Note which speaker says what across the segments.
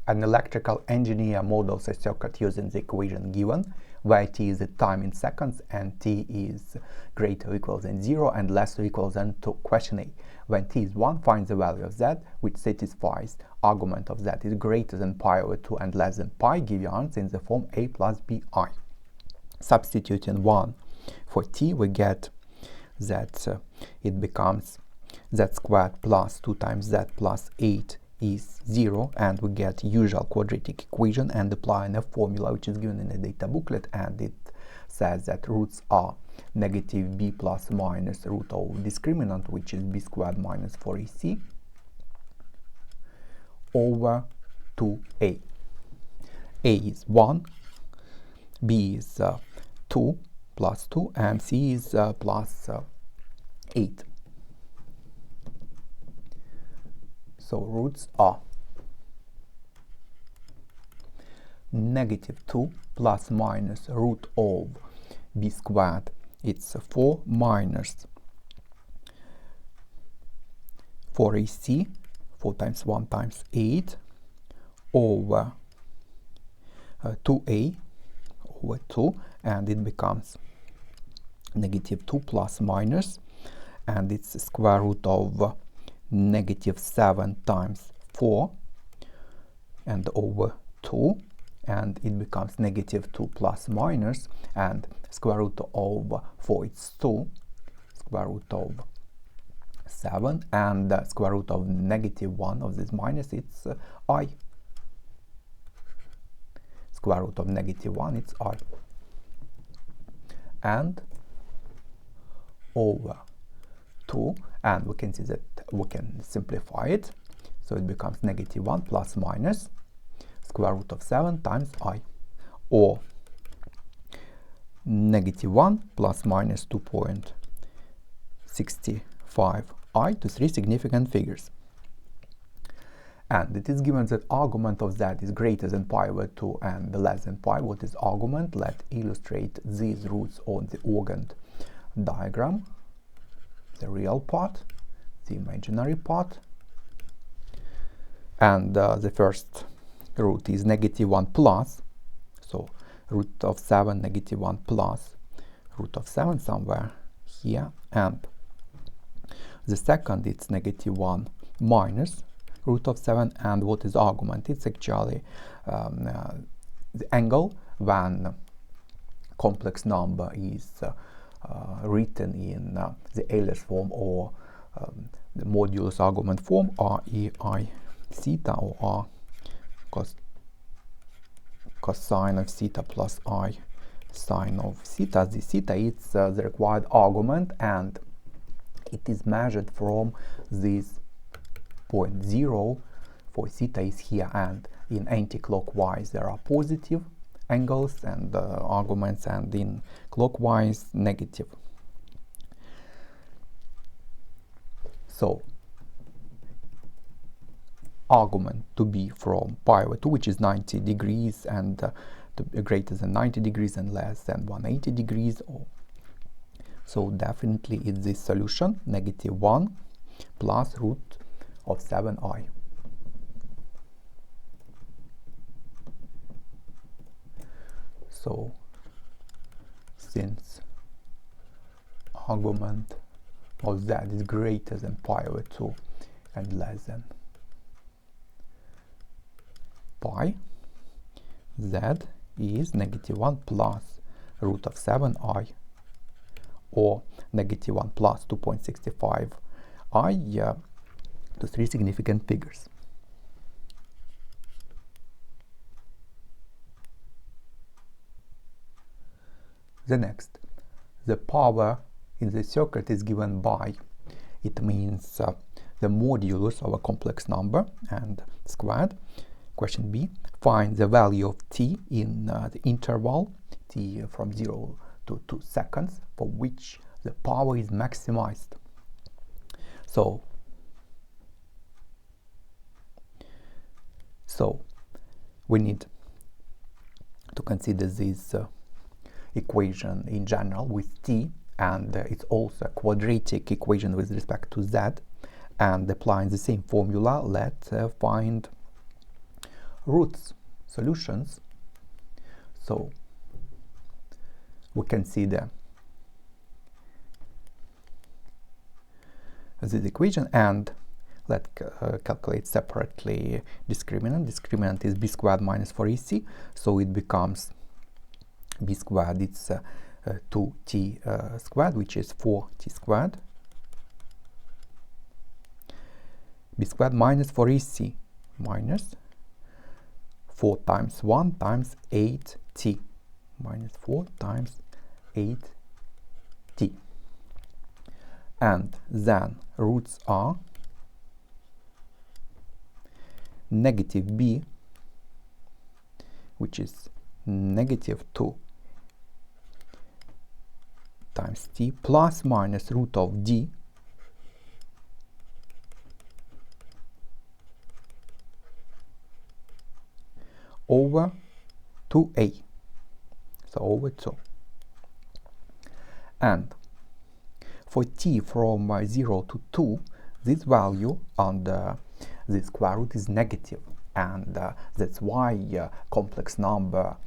Speaker 1: An electrical engineer models a circuit using the equation given, where t is the time in seconds and t is greater or equal than 0 and less or equal than 2. Question A. When t is 1, find the value of z which satisfies argument of z is greater than pi over 2 and less than pi. Give your answer in the form a plus bi. Substituting 1 for t, we get that it becomes z squared plus 2 times z plus 8 is 0, and we get usual quadratic equation and applying a formula which is given in the data booklet, and it says that roots are negative b plus minus root of discriminant, which is b squared minus 4ac over 2a. A is 1, b is 2 plus 2, and c is plus 8. So roots are negative 2 plus minus root of b squared, it's 4 minus 4ac, 4 times 1 times 8, over 2a over 2, and it becomes negative 2 plus minus, and it's the square root of negative 7 times 4 and over 2, and it becomes negative 2 plus minus, and square root of 4 is 2, square root of 7, and the square root of negative 1 of this minus, it's I. Square root of negative 1, it's I. And over 2, and we can see that we can simplify it, so it becomes negative 1 plus minus square root of 7 times I, or negative 1 plus minus 2.65i to 3 significant figures. And it is given that argument of z is greater than pi over 2 and less than pi. What is argument? Let's illustrate these roots on the organ diagram. The real part, the imaginary part, and the first root is negative 1 plus, so root of 7, negative 1 plus root of 7 somewhere here, and the second it's negative 1 minus root of 7, and what is argument? It's actually the angle when complex number is written in the Euler's form or the modulus argument form, r e I theta, or r cosine of theta plus I sine of theta. The theta is the required argument, and it is measured from this point 0 for theta is here, and in anti-clockwise there are positive angles and arguments, and in clockwise negative. So argument to be from pi over 2, which is 90 degrees, and to greater than 90 degrees and less than 180 degrees. So definitely it's this solution, negative 1 plus root of 7i. So since argument of z is greater than pi over 2 and less than pi, z is negative 1 plus root of 7i, or negative 1 plus 2.65i to 3 significant figures. The next, the power in the circuit is given by, it means the modulus of a complex number and squared. Question B, find the value of t in the interval t from 0 to 2 seconds for which the power is maximized. So we need to consider this equation in general with t, and it's also a quadratic equation with respect to z, and applying the same formula, let's find roots solutions, so we can see this equation, and let's calculate separately discriminant. Discriminant is b squared minus 4ac, so it becomes b squared, it's 2t squared, which is 4t squared, b squared minus 4ac minus 4 times 1 times 8t minus 4 times 8t, and then roots are negative b, which is negative 2 times t, plus minus root of d over 2a, so over 2. And for t from 0 to 2, this value under the square root is negative, and that's why complex number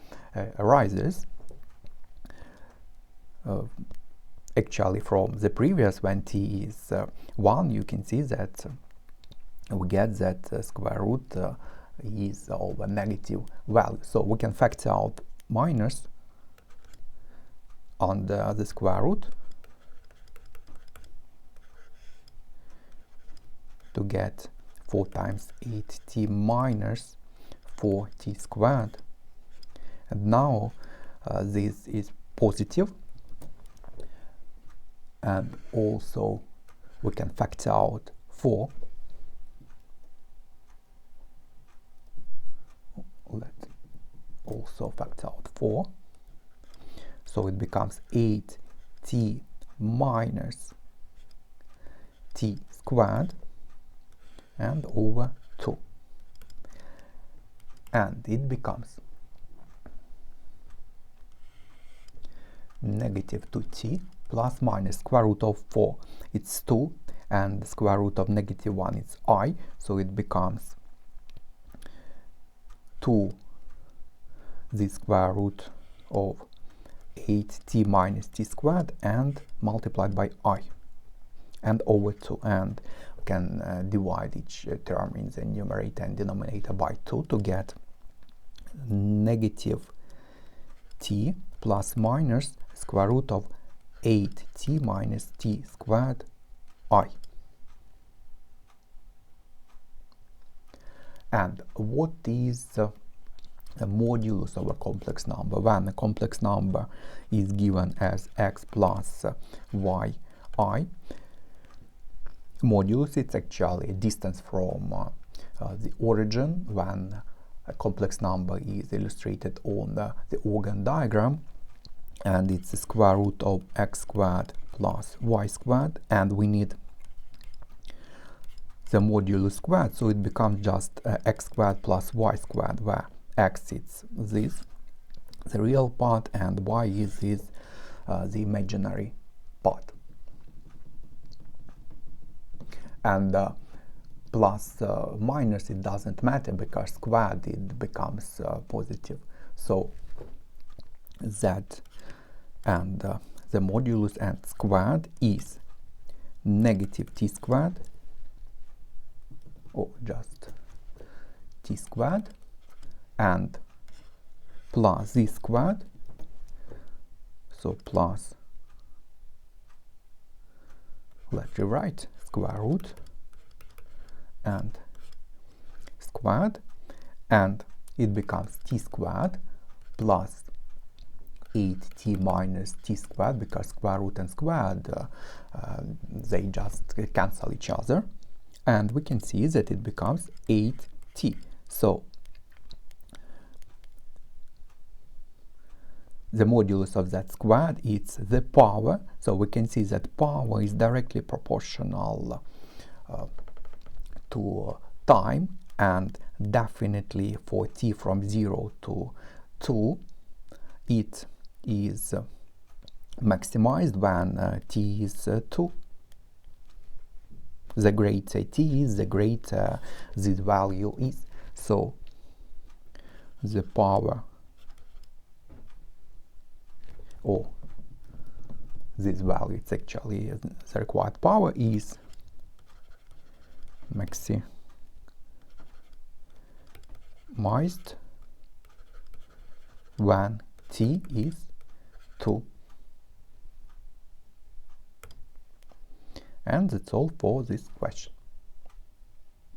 Speaker 1: arises. Actually, from the previous, when t is 1, you can see that we get that square root is of a negative value. So we can factor out minus under the square root to get 4 times 8t minus 4t squared. And now this is positive, and also we can factor out 4. Let's also factor out 4, so it becomes 8t minus t squared and over 2, and it becomes negative 2t plus minus square root of 4, it's 2, and the square root of negative 1 is I, so it becomes 2 the square root of 8t minus t squared and multiplied by I, and over 2, and we can divide each term in the numerator and denominator by 2 to get negative t plus minus square root of 8t minus t squared I. And what is the modulus of a complex number? When a complex number is given as x plus y I, modulus, it's actually a distance from the origin. When a complex number is illustrated on the organ diagram, and it's the square root of x squared plus y squared, and we need the modulus squared, so it becomes just x squared plus y squared, where x is this, the real part, and y is the imaginary part. And plus minus, it doesn't matter, because squared it becomes positive. So that and the modulus and squared is negative t squared, or just t squared, and plus z squared, so plus, let's rewrite, square root and squared, and it becomes t squared plus 8t minus t squared, because square root and squared they just cancel each other, and we can see that it becomes 8t. So the modulus of that squared, it's the power, so we can see that power is directly proportional to time, and definitely for t from 0 to 2 it is maximized when t is 2. The greater t is, the greater this value is. So the power, or this value, it's actually the required power is maximized when t is 2. And that's all for this question.